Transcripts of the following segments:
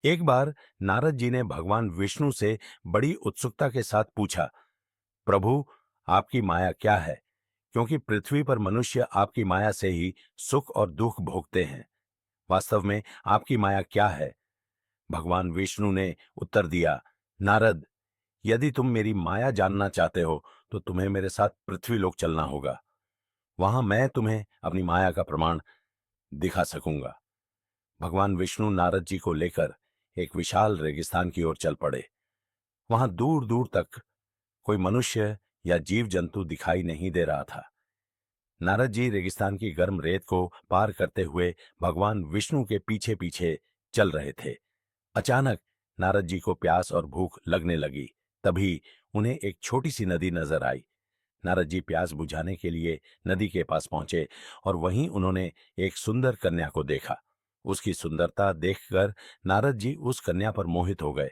एक बार नारद जी ने भगवान विष्णु से बड़ी उत्सुकता के साथ पूछा, प्रभु, आपकी माया क्या है? क्योंकि पृथ्वी पर मनुष्य आपकी माया से ही सुख और दुख भोगते हैं। वास्तव में आपकी माया क्या है? भगवान विष्णु ने उत्तर दिया, नारद, यदि तुम मेरी माया जानना चाहते हो तो तुम्हें मेरे साथ पृथ्वी लोक चलना होगा। वहां मैं तुम्हें अपनी माया का प्रमाण दिखा सकूंगा। भगवान विष्णु नारद जी को लेकर एक विशाल रेगिस्तान की ओर चल पड़े। वहां दूर दूर तक कोई मनुष्य या जीव जंतु दिखाई नहीं दे रहा था। नारद जी रेगिस्तान की गर्म रेत को पार करते हुए भगवान विष्णु के पीछे पीछे चल रहे थे। अचानक नारद जी को प्यास और भूख लगने लगी। तभी उन्हें एक छोटी सी नदी नजर आई। नारद जी प्यास बुझाने के लिए नदी के पास पहुंचे और वहीं उन्होंने एक सुंदर कन्या को देखा। उसकी सुंदरता देखकर नारद जी उस कन्या पर मोहित हो गए।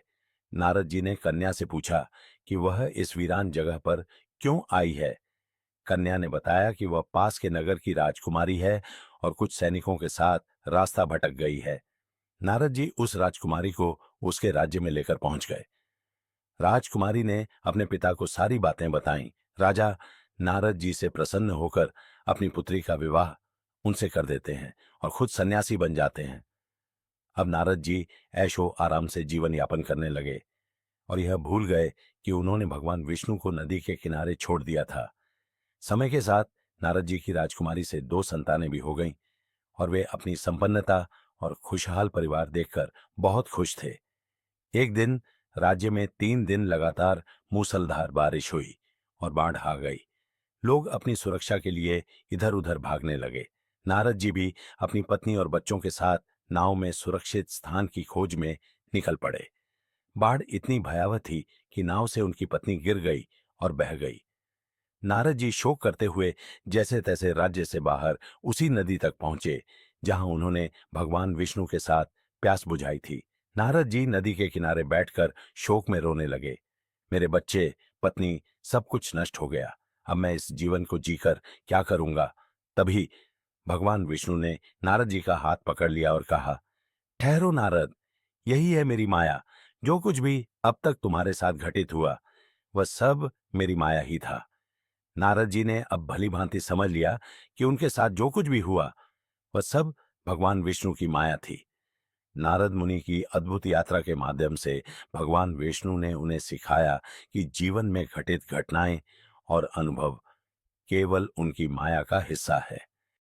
नारद जी ने कन्या से पूछा कि वह इस वीरान जगह पर क्यों आई है। कन्या ने बताया कि वह पास के नगर की राजकुमारी है और कुछ सैनिकों के साथ रास्ता भटक गई है। नारद जी उस राजकुमारी को उसके राज्य में लेकर पहुंच गए। राजकुमारी ने अपने पिता को सारी बातें बताईं। राजा नारद जी से प्रसन्न होकर अपनी पुत्री का विवाह उनसे कर देते हैं और खुद सन्यासी बन जाते हैं। अब नारद जी ऐशो आराम से जीवन यापन करने लगे और यह भूल गए कि उन्होंने भगवान विष्णु को नदी के किनारे छोड़ दिया था। समय के साथ नारद जी की राजकुमारी से दो संतानें भी हो गईं और वे अपनी संपन्नता और खुशहाल परिवार देखकर बहुत खुश थे। एक दिन राज्य में 3 दिन लगातार मूसलधार बारिश हुई और बाढ़ आ गई। लोग अपनी सुरक्षा के लिए इधर उधर भागने लगे। नारद जी भी अपनी पत्नी और बच्चों के साथ नाव में सुरक्षित स्थान की खोज में निकल पड़े। बाढ़ इतनी भयावह थी कि नाव से उनकी पत्नी गिर गई और बह गई। नारद जी शोक करते हुए जैसे तैसे राज्य से बाहर उसी नदी तक पहुंचे जहां उन्होंने भगवान विष्णु के साथ प्यास बुझाई थी। नारद जी नदी के किनारे बैठकर शोक में रोने लगे। मेरे बच्चे, पत्नी, सब कुछ नष्ट हो गया। अब मैं इस जीवन को जीकर क्या करूंगा? तभी भगवान विष्णु ने नारद जी का हाथ पकड़ लिया और कहा, ठहरो नारद, यही है मेरी माया। जो कुछ भी अब तक तुम्हारे साथ घटित हुआ वह सब मेरी माया ही था। नारद जी ने अब भली भांति समझ लिया कि उनके साथ जो कुछ भी हुआ वह सब भगवान विष्णु की माया थी। नारद मुनि की अद्भुत यात्रा के माध्यम से भगवान विष्णु ने उन्हें सिखाया कि जीवन में घटित घटनाएं और अनुभव केवल उनकी माया का हिस्सा है।